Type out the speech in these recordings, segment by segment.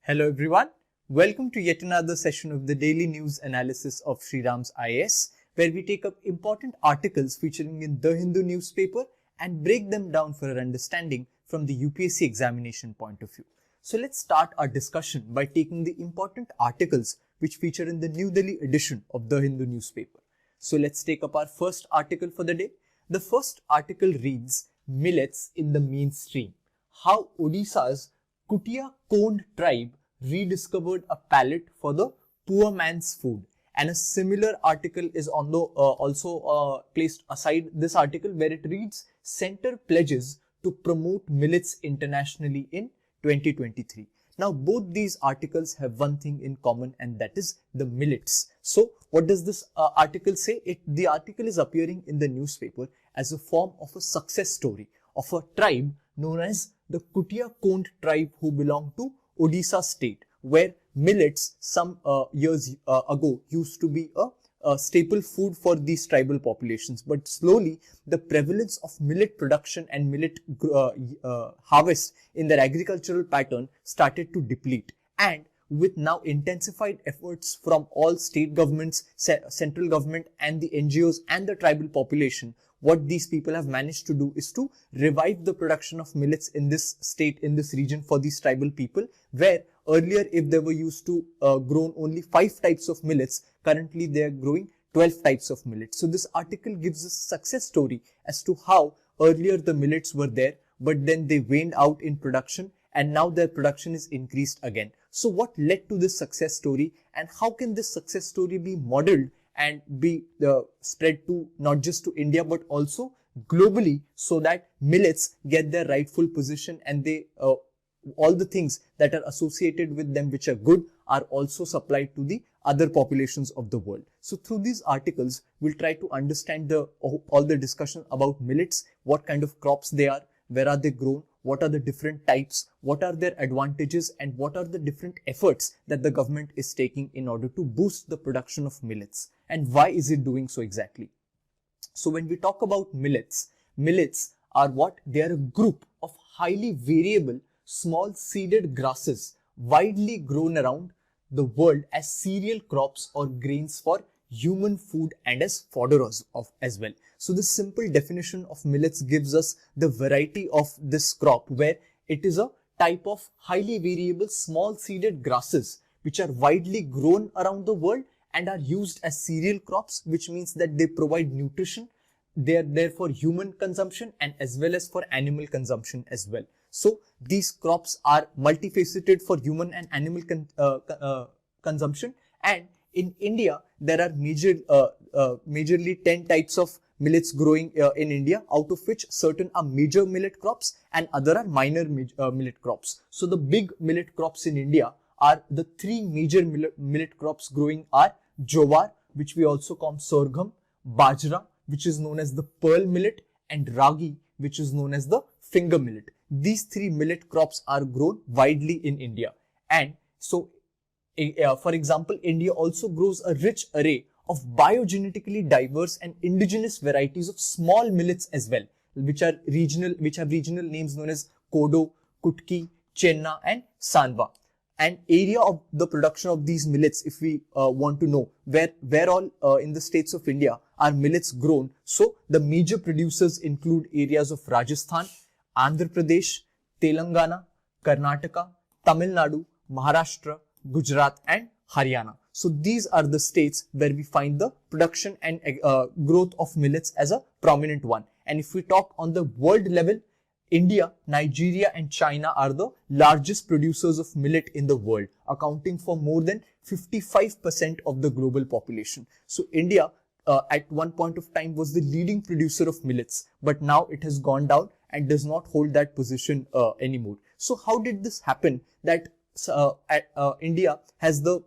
Hello everyone, welcome to yet another session of the daily news analysis of SRIRAM'S IAS, where we take up important articles featuring in the Hindu newspaper and break them down for our understanding from the UPSC examination point of view. So let's start our discussion by taking the important articles which feature in the New Delhi edition of the Hindu newspaper. So let's take up our first article for the day. The first article reads, Millets in the Mainstream, how Odisha's Kutia Kond tribe rediscovered a palette for the poor man's food. And a similar article is on the also placed aside this article, where it reads, Center pledges to promote millets internationally in 2023. Now both these articles have one thing in common, and that is the millets. So what does this article say? The article is appearing in the newspaper as a form of a success story of a tribe known as the Kutia Kond tribe, who belong to Odisha state, where millets some years ago used to be a staple food for these tribal populations. But slowly the prevalence of millet production and millet harvest in their agricultural pattern started to deplete. And with now intensified efforts from all state governments, central government and the NGOs and the tribal population, what these people have managed to do is to revive the production of millets in this state, in this region for these tribal people, where earlier if they were used to grown only 5 types of millets, currently they are growing 12 types of millets. So this article gives a success story as to how earlier the millets were there, but then they waned out in production and now their production is increased again. So what led to this success story, and how can this success story be modeled and be spread to not just to India but also globally, so that millets get their rightful position and they all the things that are associated with them which are good are also supplied to the other populations of the world. So through these articles we'll try to understand all the discussion about millets, what kind of crops they are, where are they grown, what are the different types, what are their advantages, and what are the different efforts that the government is taking in order to boost the production of millets, and why is it doing so exactly. So when we talk about millets, millets are what? They are a group of highly variable small seeded grasses widely grown around the world as cereal crops or grains for human food and as fodder as well. So the simple definition of millets gives us the variety of this crop, where it is a type of highly variable small seeded grasses which are widely grown around the world and are used as cereal crops, which means that they provide nutrition. They are there for human consumption and as well as for animal consumption as well. So these crops are multifaceted for human and animal consumption. And in India, there are majorly 10 types of millets growing in India, out of which certain are major millet crops and other are minor millet crops. So the big millet crops in India are the 3 major millet crops growing are jowar, which we also call sorghum, bajra, which is known as the pearl millet, and ragi, which is known as the finger millet. These 3 millet crops are grown widely in India. And so for example, India also grows a rich array of biogenetically diverse and indigenous varieties of small millets as well, which have regional names known as kodo, kutki, chenna and sanva. And area of the production of these millets, if we want to know where all in the states of India are millets grown. So the major producers include areas of Rajasthan, Andhra Pradesh, Telangana, Karnataka, Tamil Nadu, Maharashtra, Gujarat and Haryana. So these are the states where we find the production and growth of millets as a prominent one. And if we talk on the world level, India, Nigeria and China are the largest producers of millet in the world, accounting for more than 55% of the global population. So India at one point of time was the leading producer of millets, but now it has gone down and does not hold that position anymore. So how did this happen that India has the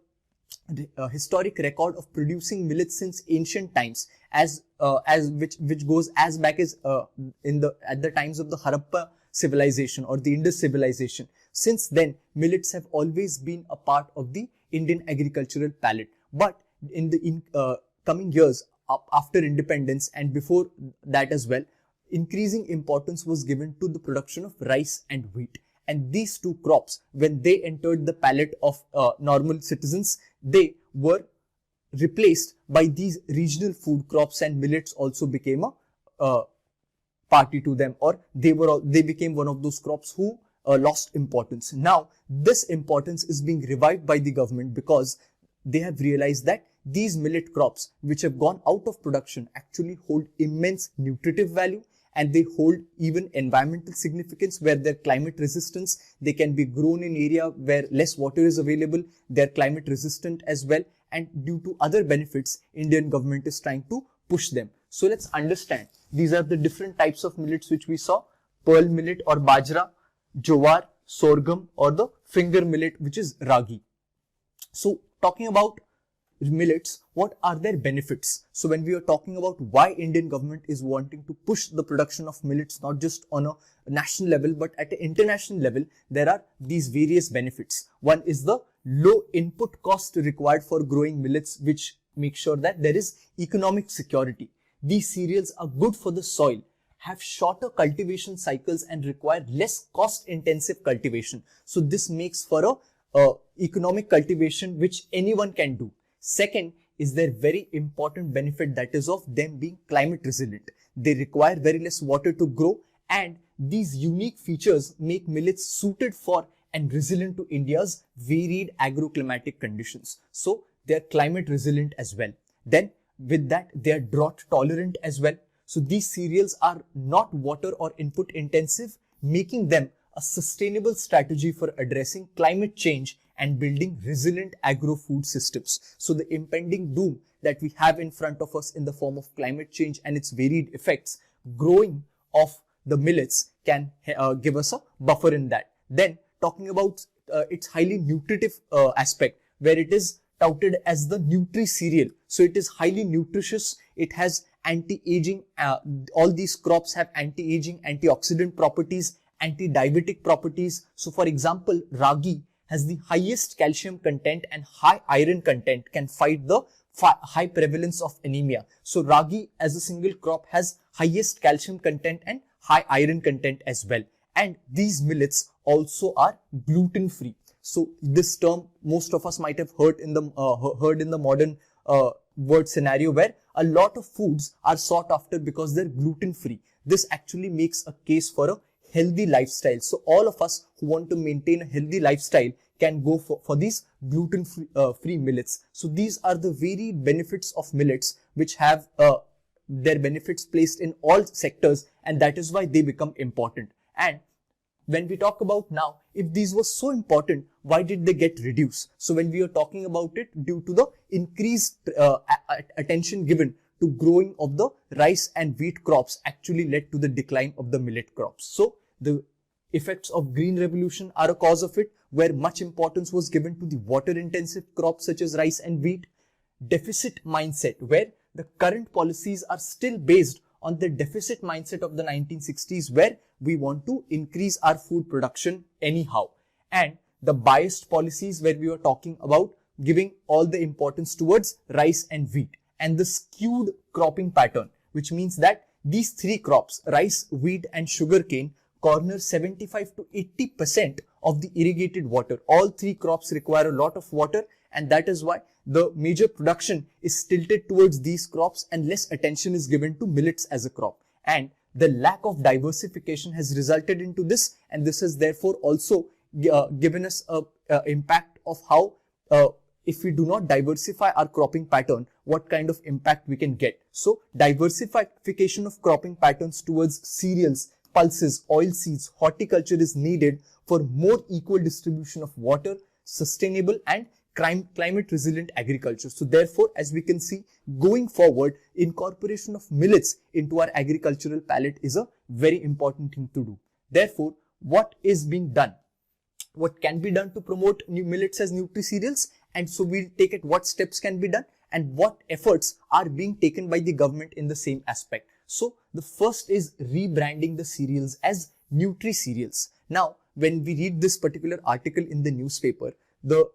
historic record of producing millets since ancient times, which goes as back as at the times of the Harappa civilization or the Indus civilization. Since then, millets have always been a part of the Indian agricultural palette. But in the coming years, after independence and before that as well, increasing importance was given to the production of rice and wheat. And these two crops, when they entered the palate of normal citizens, they were replaced by these regional food crops, and millets also became a party to them, or they became one of those crops who lost importance. Now this importance is being revived by the government because they have realized that these millet crops which have gone out of production actually hold immense nutritive value, and they hold even environmental significance where they're climate resistance. They can be grown in area where less water is available. They're climate resistant as well, and due to other benefits, Indian government is trying to push them. So let's understand. These are the different types of millets which we saw: pearl millet or bajra, jowar, sorghum, or the finger millet which is ragi. So talking about millets, what are their benefits? So when we are talking about why Indian government is wanting to push the production of millets, not just on a national level but at an international level, there are these various benefits. One is the low input cost required for growing millets, which makes sure that there is economic security. These cereals are good for the soil, have shorter cultivation cycles, and require less cost intensive cultivation. So this makes for a economic cultivation which anyone can do. Second is their very important benefit, that is of them being climate resilient. They require very less water to grow, and these unique features make millets suited for and resilient to India's varied agroclimatic conditions. So they are climate resilient as well. Then with that, they are drought tolerant as well. So these cereals are not water or input intensive, making them a sustainable strategy for addressing climate change and building resilient agro-food systems. So the impending doom that we have in front of us in the form of climate change and its varied effects, growing of the millets can give us a buffer in that. Then talking about its highly nutritive aspect, where it is touted as the nutri cereal. So it is highly nutritious. It has anti-aging. All these crops have anti-aging, antioxidant properties, anti-diabetic properties. So for example, ragi has the highest calcium content and high iron content, can fight the high prevalence of anemia. So ragi as a single crop has highest calcium content and high iron content as well. And these millets also are gluten free. So this term most of us might have heard in the modern word scenario, where a lot of foods are sought after because they're gluten free. This actually makes a case for a healthy lifestyle. So all of us who want to maintain a healthy lifestyle can go for these gluten free millets. So these are the very benefits of millets, which have their benefits placed in all sectors, and that is why they become important. And when we talk about now, if these were so important, why did they get reduced? So when we are talking about it, due to the increased attention given to growing of the rice and wheat crops actually led to the decline of the millet crops. So the effects of green revolution are a cause of it, where much importance was given to the water intensive crops such as rice and wheat. Deficit mindset, where the current policies are still based on the deficit mindset of the 1960s, where we want to increase our food production anyhow. And the biased policies, where we were talking about giving all the importance towards rice and wheat. And the skewed cropping pattern, which means that these three crops, rice, wheat and sugarcane, corner 75 to 80% of the irrigated water. All three crops require a lot of water, and that is why the major production is tilted towards these crops and less attention is given to millets as a crop. And the lack of diversification has resulted into this, and this has therefore also given us a impact of how if we do not diversify our cropping pattern, what kind of impact we can get. So diversification of cropping patterns towards cereals, pulses, oil seeds, horticulture is needed for more equal distribution of water, sustainable and climate resilient agriculture. So therefore, as we can see, going forward, incorporation of millets into our agricultural palette is a very important thing to do. Therefore, what is being done? What can be done to promote new millets as nutri cereals? And so we'll take it what steps can be done and what efforts are being taken by the government in the same aspect. So the first is rebranding the cereals as nutri cereals. Now, when we read this particular article in the newspaper, the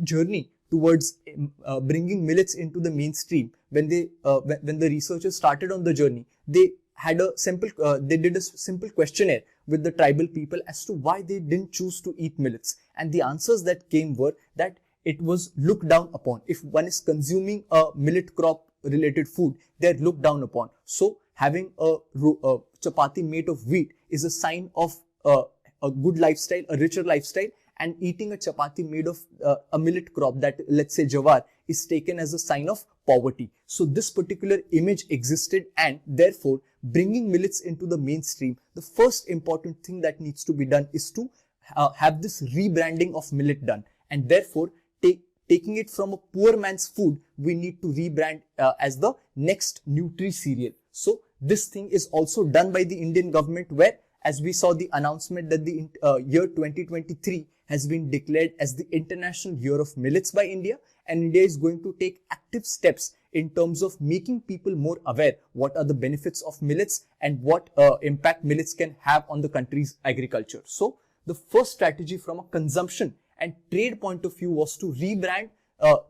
journey towards bringing millets into the mainstream, when the researchers started on the journey, they had a simple, they did a simple questionnaire with the tribal people as to why they didn't choose to eat millets. And the answers that came were that it was looked down upon. If one is consuming a millet crop related food, they're looked down upon. So having a chapati made of wheat is a sign of a good lifestyle, a richer lifestyle, and eating a chapati made of a millet crop, that let's say jawar, is taken as a sign of poverty. So this particular image existed, and therefore bringing millets into the mainstream, the first important thing that needs to be done is to have this rebranding of millet done, and therefore taking it from a poor man's food, we need to rebrand as the next nutri cereal. So this thing is also done by the Indian government, where as we saw the announcement that the year 2023 has been declared as the International Year of Millets by India, and India is going to take active steps in terms of making people more aware what are the benefits of millets and what impact millets can have on the country's agriculture. So the first strategy from a consumption and trade point of view was to rebrand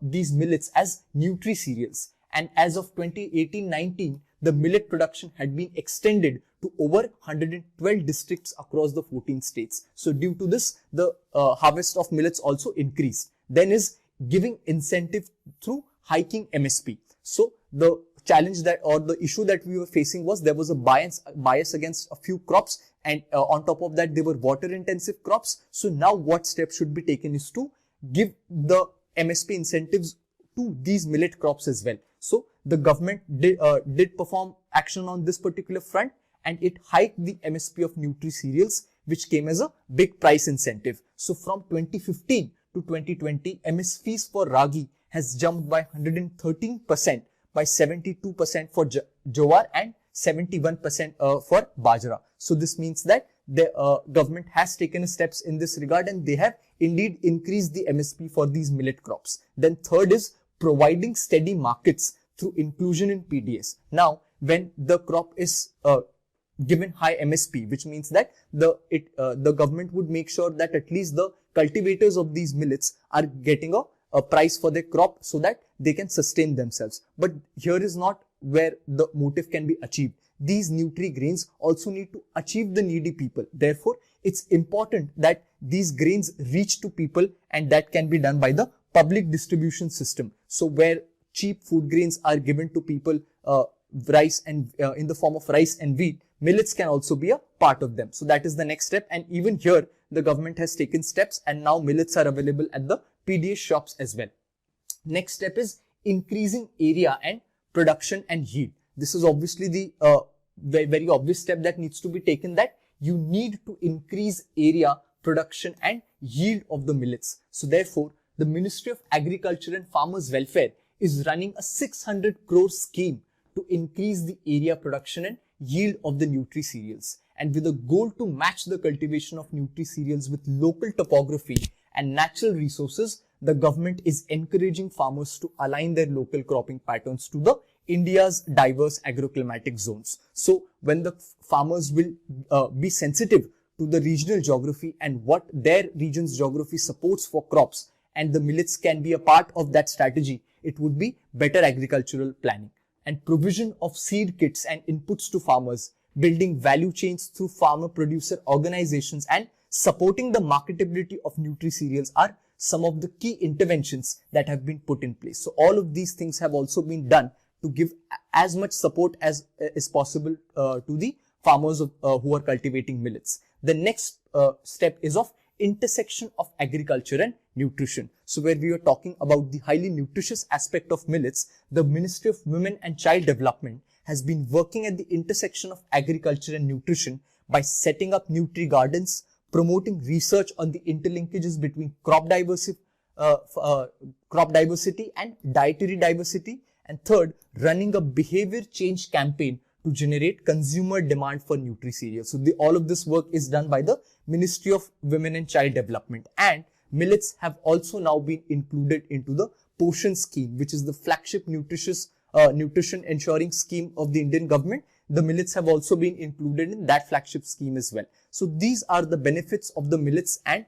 these millets as nutri cereals. And as of 2018-19, the millet production had been extended to over 112 districts across the 14 states. So due to this, the harvest of millets also increased. Then is giving incentive through hiking MSP. So the challenge that, or the issue that we were facing, was there was a bias against a few crops, and on top of that they were water intensive crops. So now what steps should be taken is to give the MSP incentives to these millet crops as well. So the government did perform action on this particular front, and it hiked the MSP of nutri cereals, which came as a big price incentive. So from 2015 to 2020, MSPs for ragi has jumped by 113%, by 72% for jowar and 71% for bajra. So this means that the government has taken steps in this regard, and they have indeed increased the MSP for these millet crops. Then third is providing steady markets through inclusion in PDS. Now, when the crop is given high MSP, which means that the government would make sure that at least the cultivators of these millets are getting a price for their crop so that they can sustain themselves. But here is not where the motive can be achieved. These nutri grains also need to achieve the needy people. Therefore, it's important that these grains reach to people, and that can be done by the public distribution system. So where cheap food grains are given to people, rice and in the form of rice and wheat, millets can also be a part of them. So that is the next step, and even here the government has taken steps, and now millets are available at the PDS shops as well. Next step is increasing area and production and yield. This is obviously the very obvious step that needs to be taken, that you need to increase area, production and yield of the millets. So therefore, the Ministry of Agriculture and Farmers Welfare is running a 600 crore scheme to increase the area, production and yield of the nutri cereals. And with a goal to match the cultivation of nutri cereals with local topography and natural resources, the government is encouraging farmers to align their local cropping patterns to the India's diverse agroclimatic zones. So when the farmers will be sensitive to the regional geography and what their region's geography supports for crops, and the millets can be a part of that strategy, it would be better agricultural planning. And provision of seed kits and inputs to farmers, building value chains through farmer producer organizations, and supporting the marketability of nutri cereals are some of the key interventions that have been put in place. So all of these things have also been done to give as much support as is possible to the farmers who are cultivating millets. The next step is of intersection of agriculture and nutrition. So where we are talking about the highly nutritious aspect of millets, the Ministry of Women and Child Development has been working at the intersection of agriculture and nutrition by setting up nutri gardens, promoting research on the interlinkages between crop diversity and dietary diversity, and third, running a behavior change campaign to generate consumer demand for nutri cereals. So all of this work is done by the Ministry of Women and Child Development, and millets have also now been included into the Poshan scheme, which is the flagship nutrition ensuring scheme of the Indian government. The millets have also been included in that flagship scheme as well. So these are the benefits of the millets and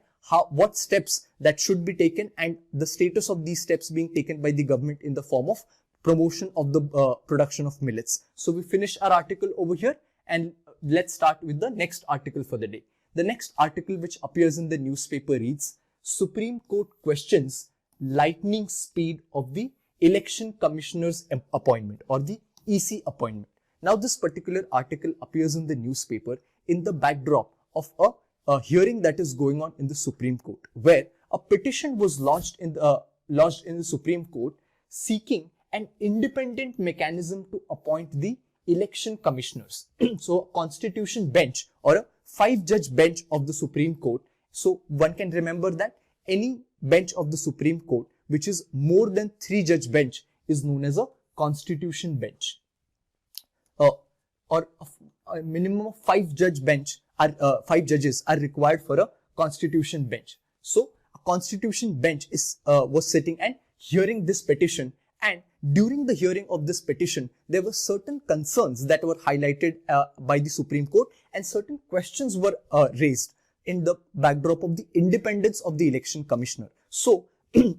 what steps that should be taken, and the status of these steps being taken by the government in the form of promotion of the production of millets. So we finish our article over here, And let's start with the next article for the day. The next article which appears in the newspaper reads, Supreme Court questions lightning speed of the Election Commissioner's appointment or the EC appointment. Now this particular article appears in the newspaper in the backdrop of a hearing that is going on in the Supreme Court, where a petition was lodged in the Supreme Court seeking an independent mechanism to appoint the election commissioners. So a constitution bench or a 5-judge bench of the Supreme Court. So one can remember that any bench of the Supreme Court which is more than 3-judge bench is known as a constitution bench. Or a minimum of 5-judge bench are 5 judges are required for a constitution bench. So a constitution bench was sitting and hearing this petition, and during the hearing of this petition there were certain concerns that were highlighted by the Supreme Court, and certain questions were raised in the backdrop of the independence of the election commissioner. So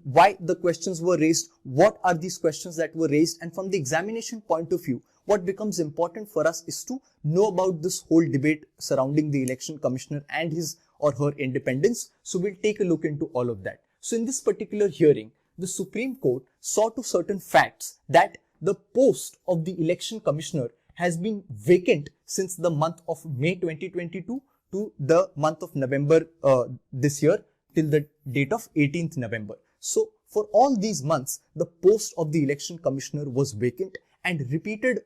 why the questions were raised, what are these questions that were raised, and from the examination point of view, what becomes important for us is to know about this whole debate surrounding the election commissioner and his or her independence. So we'll take a look into all of that. So in this particular hearing, the Supreme Court saw to certain facts that the post of the election commissioner has been vacant since the month of May 2022 to the month of November this year till the date of 18th November. So for all these months, the post of the election commissioner was vacant, and repeated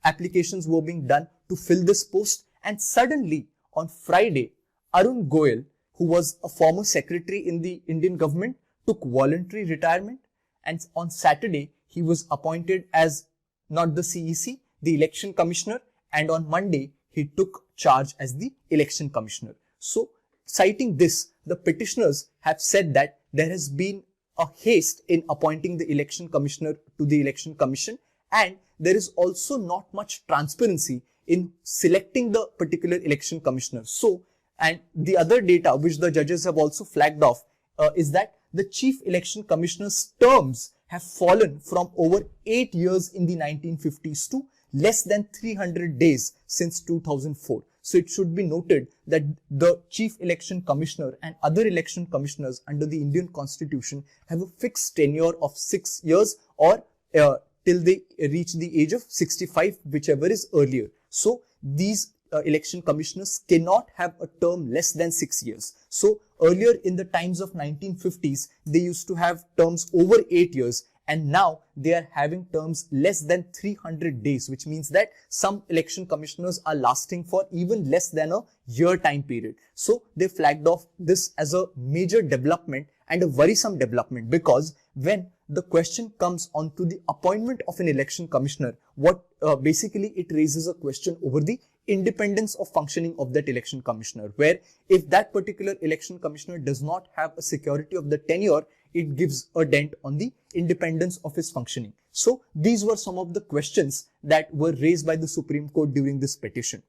applications were being done to fill this post. And suddenly on Friday, Arun Goyal, who was a former secretary in the Indian government, took voluntary retirement, and on Saturday he was appointed as not the CEC, the election commissioner, and on Monday he took charge as the election commissioner. So citing this, the petitioners have said that there has been a haste in appointing the election commissioner to the election commission, and there is also not much transparency in selecting the particular election commissioner. So, and the other data which the judges have also flagged off is that the chief election commissioner's terms have fallen from over 8 years in the 1950s to less than 300 days since 2004. So it should be noted that the chief election commissioner and other election commissioners under the Indian Constitution have a fixed tenure of 6 years or till they reach the age of 65, whichever is earlier. So these election commissioners cannot have a term less than 6 years. So earlier in the times of 1950s, they used to have terms over 8 years, and now they are having terms less than 300 days, which means that some election commissioners are lasting for even less than a year time period. So they flagged off this as a major development and a worrisome development, because when the question comes on to the appointment of an election commissioner, what basically it raises a question over the independence of functioning of that election commissioner, where if that particular election commissioner does not have a security of the tenure, it gives a dent on the independence of his functioning. So these were some of the questions that were raised by the Supreme Court during this petition.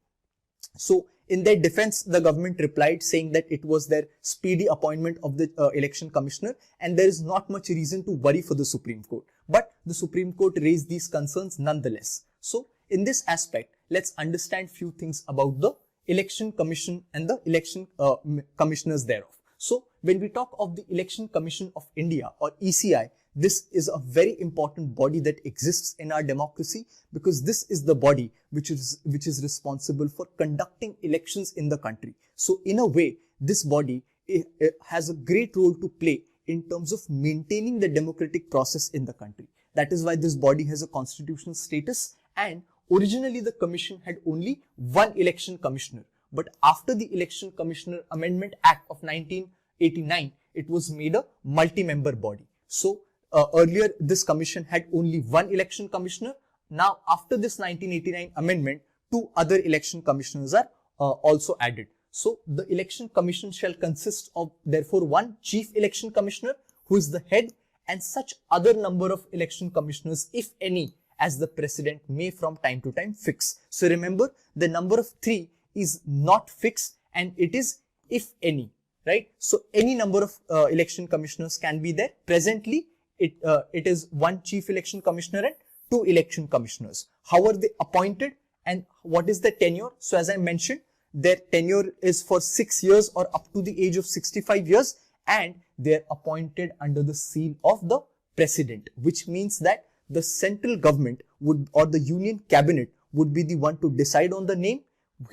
So in their defense, the government replied saying that it was their speedy appointment of the election commissioner, and there is not much reason to worry for the Supreme Court. But the Supreme Court raised these concerns nonetheless. So in this aspect, let's understand few things about the election commission and the election commissioners thereof. So when we talk of the Election Commission of India, or ECI, this is a very important body that exists in our democracy, because this is the body which is responsible for conducting elections in the country. So in a way, this body has a great role to play in terms of maintaining the democratic process in the country. That is why this body has a constitutional status, and originally the commission had only one election commissioner. But after the Election Commissioner Amendment Act of 1989, it was made a multi-member body. So earlier this commission had only one election commissioner. Now after this 1989 amendment, 2 other election commissioners are also added. So the election commission shall consist of therefore one chief election commissioner who is the head, and such other number of election commissioners, if any, as the president may from time to time fix. So remember, the number of 3 is not fixed, and it is if any, right? So any number of election commissioners can be there. Presently, it is one chief election commissioner and 2 election commissioners. How are they appointed And what is the tenure? So as I mentioned, their tenure is for 6 years or up to the age of 65 years, and they're appointed under the seal of the president, which means that the central government would, or the union cabinet would be the one to decide on the name,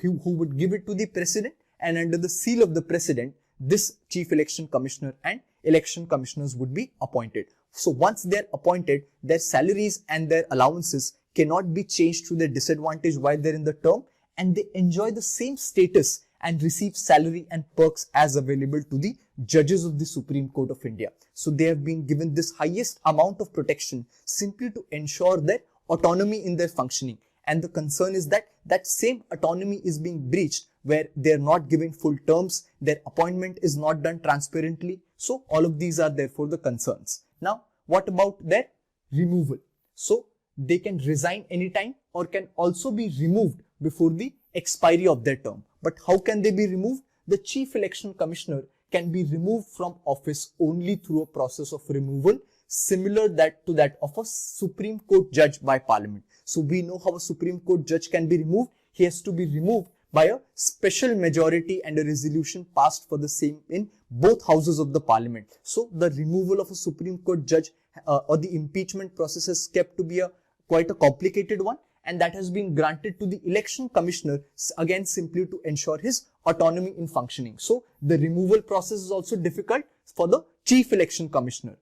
who would give it to the president, and under the seal of the president, this chief election commissioner and election commissioners would be appointed. So once they're appointed, their salaries and their allowances cannot be changed to their disadvantage while they're in the term, and they enjoy the same status and receive salary and perks as available to the judges of the Supreme Court of India. So they have been given this highest amount of protection simply to ensure their autonomy in their functioning. And the concern is that that same autonomy is being breached where they're not given full terms, their appointment is not done transparently. So all of these are therefore the concerns. Now, what about their removal? So they can resign anytime or can also be removed before the expiry of their term. But how can they be removed? The chief election commissioner can be removed from office only through a process of removal similar to that of a Supreme Court judge by Parliament. So we know how a Supreme Court judge can be removed. He has to be removed by a special majority and a resolution passed for the same in both houses of the Parliament. So the removal of a Supreme Court judge or the impeachment process is kept to be quite a complicated one, and that has been granted to the election commissioner, again simply to ensure his autonomy in functioning. So the removal process is also difficult for the chief election commissioner.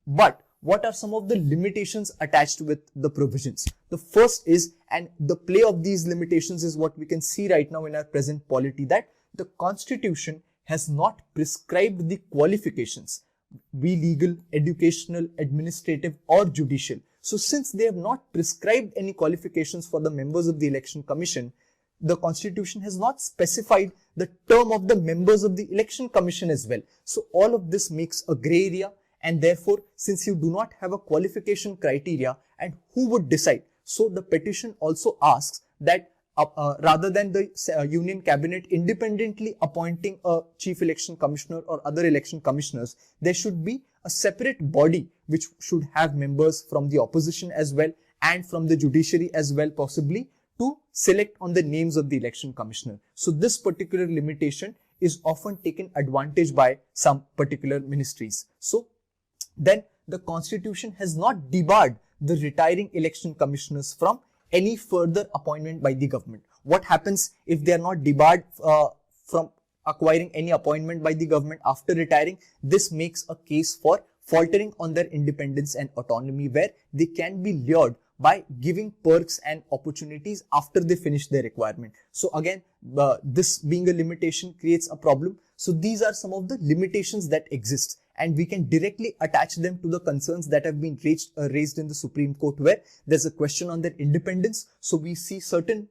But what are some of the limitations attached with the provisions? The first is, and the play of these limitations is what we can see right now in our present polity, that the constitution has not prescribed the qualifications, be legal, educational, administrative or judicial. So since they have not prescribed any qualifications for the members of the election commission, the constitution has not specified the term of the members of the election commission as well. So all of this makes a grey area, and therefore since you do not have a qualification criteria, and who would decide? So the petition also asks that rather than the union cabinet independently appointing a chief election commissioner or other election commissioners, there should be a separate body which should have members from the opposition as well and from the judiciary as well, possibly, to select on the names of the election commissioner. So this particular limitation is often taken advantage by some particular ministries. So then the constitution has not debarred the retiring election commissioners from any further appointment by the government. What happens if they are not debarred from acquiring any appointment by the government after retiring? This makes a case for faltering on their independence and autonomy, where they can be lured by giving perks and opportunities after they finish their requirement. So again, this being a limitation creates a problem. So these are some of the limitations that exist, and we can directly attach them to the concerns that have been raised in the Supreme Court, where there's a question on their independence. So we see certain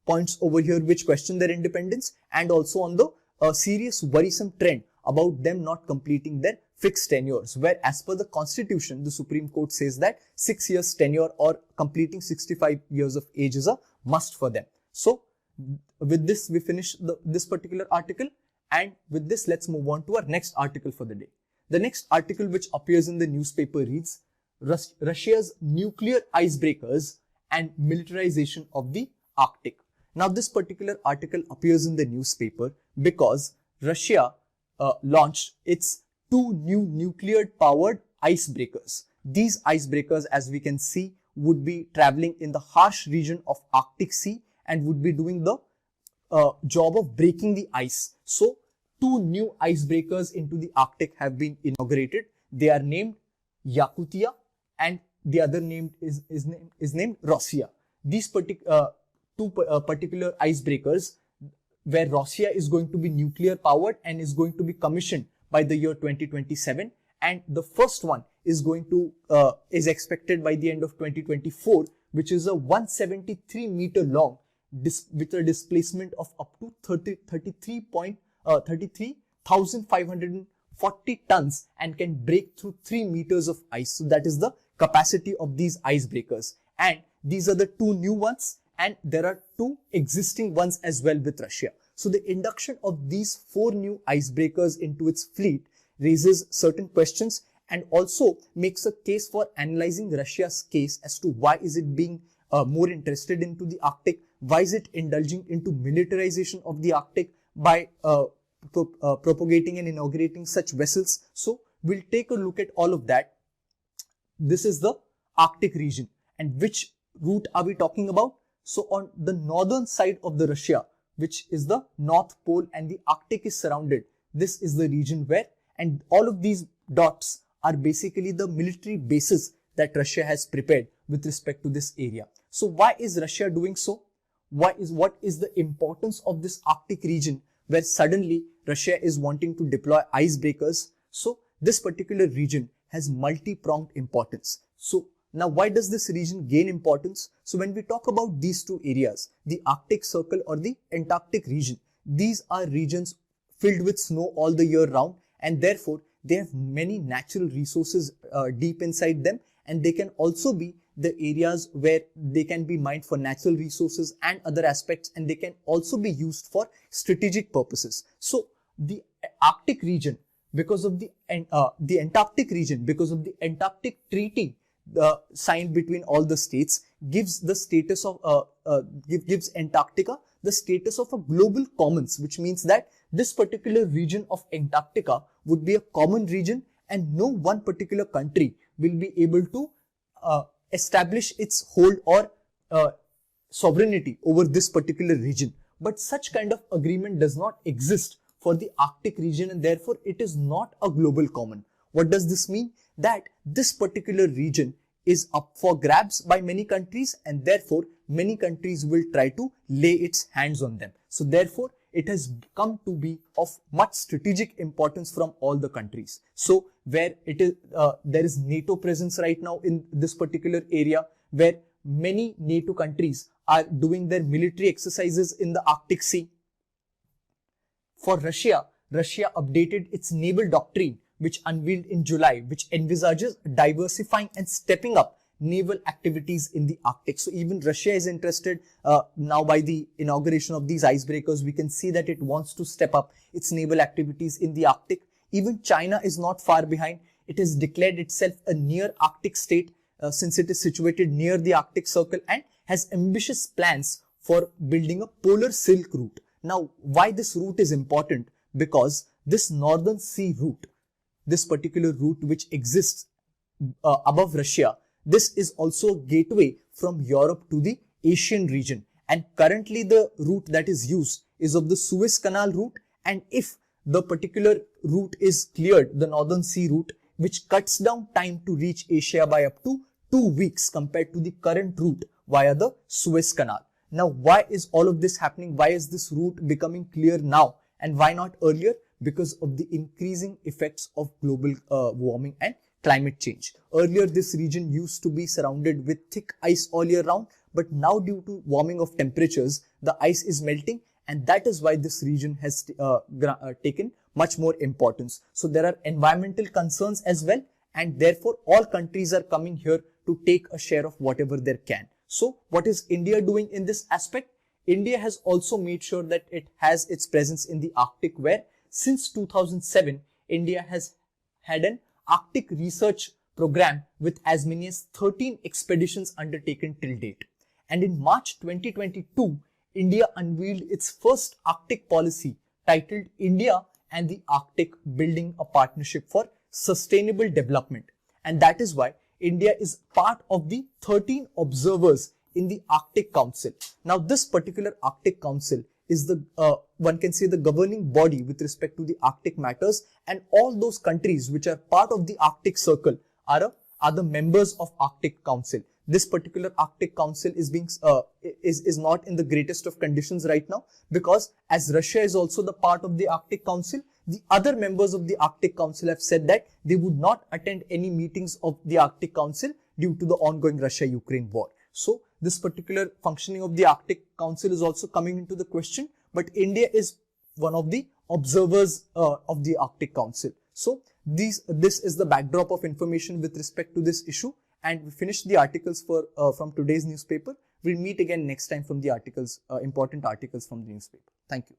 points over here which question their independence, and also on the serious worrisome trend about them not completing their fixed tenures, where as per the constitution, the Supreme Court says that 6 years tenure or completing 65 years of age is a must for them. So with this, we finish this particular article, and with this, let's move on to our next article for the day. The next article which appears in the newspaper reads, Russia's nuclear icebreakers and militarization of the Arctic. Now this particular article appears in the newspaper because Russia launched its 2 new nuclear powered icebreakers. These icebreakers, as we can see, would be traveling in the harsh region of Arctic Sea and would be doing the job of breaking the ice. So 2 new icebreakers into the Arctic have been inaugurated. They are named Yakutia, and the other name is named Rossiya. These two particular icebreakers, where Rossiya is going to be nuclear powered and is going to be commissioned by the year 2027, and the first one is going to is expected by the end of 2024, which is a 173 meter long with a displacement of up to 33,540 tons and can break through 3 meters of ice. So that is the capacity of these icebreakers, and these are the 2 new ones, and there are 2 existing ones as well with Russia. So the induction of these 4 new icebreakers into its fleet raises certain questions and also makes a case for analyzing Russia's case as to why is it being more interested into the Arctic? Why is it indulging into militarization of the Arctic by propagating and inaugurating such vessels? So we'll take a look at all of that. This is the Arctic region. And which route are we talking about? So on the northern side of the Russia, which is the North Pole and the Arctic is surrounded, this is the region where, and all of these dots are basically the military bases that Russia has prepared with respect to this area. So why is Russia doing so? What is the importance of this Arctic region where suddenly Russia is wanting to deploy icebreakers? So this particular region has multi-pronged importance. So now why does this region gain importance? So when we talk about these two areas, the Arctic Circle or the Antarctic region, these are regions filled with snow all the year round, and therefore they have many natural resources deep inside them, and they can also be the areas where they can be mined for natural resources and other aspects, and they can also be used for strategic purposes. So the Arctic region, because of the Antarctic region, because of the Antarctic Treaty signed between all the states, gives the status of gives Antarctica the status of a global commons, which means that this particular region of Antarctica would be a common region, and no one particular country will be able to establish its hold or sovereignty over this particular region. But such kind of agreement does not exist for the Arctic region, and therefore it is not a global common. What does this mean? That this particular region is up for grabs by many countries, and therefore many countries will try to lay its hands on them. So therefore it has come to be of much strategic importance from all the countries. So where it is, there is NATO presence right now in this particular area, where many NATO countries are doing their military exercises in the Arctic Sea. For Russia, Russia updated its naval doctrine, which unveiled in July, which envisages diversifying and stepping up naval activities in the Arctic. So even Russia is interested now by the inauguration of these icebreakers. We can see that it wants to step up its naval activities in the Arctic. Even China is not far behind. It has declared itself a near Arctic state since it is situated near the Arctic Circle, and has ambitious plans for building a polar silk route. Now, why this route is important? Because this northern sea route, this particular route which exists above Russia, this is also a gateway from Europe to the Asian region, and currently the route that is used is of the Suez Canal route, and if the particular route is cleared, the northern sea route, which cuts down time to reach Asia by up to 2 weeks compared to the current route via the Suez Canal. Now, why is all of this happening? Why is this route becoming clear now, and why not earlier? Because of the increasing effects of global warming and climate change. Earlier, this region used to be surrounded with thick ice all year round, but now due to warming of temperatures, the ice is melting, and that is why this region has taken much more importance. So there are environmental concerns as well, and therefore all countries are coming here to take a share of whatever they can. So what is India doing in this aspect? India has also made sure that it has its presence in the Arctic, where since 2007, India has had an Arctic research program with as many as 13 expeditions undertaken till date. And in March 2022, India unveiled its first Arctic policy titled India and the Arctic, Building a Partnership for Sustainable Development. And that is why India is part of the 13 observers in the Arctic Council. Now, this particular Arctic Council is the, one can say, the governing body with respect to the Arctic matters, and all those countries which are part of the Arctic Circle are the members of Arctic Council. This particular Arctic Council is being is not in the greatest of conditions right now, because as Russia is also the part of the Arctic Council, the other members of the Arctic Council have said that they would not attend any meetings of the Arctic Council due to the ongoing Russia-Ukraine war. So this particular functioning of the Arctic Council is also coming into the question, but India is one of the observers of the Arctic Council. So this is the backdrop of information with respect to this issue, and we finished the articles from today's newspaper. We'll meet again next time from the articles, important articles from the newspaper. Thank you.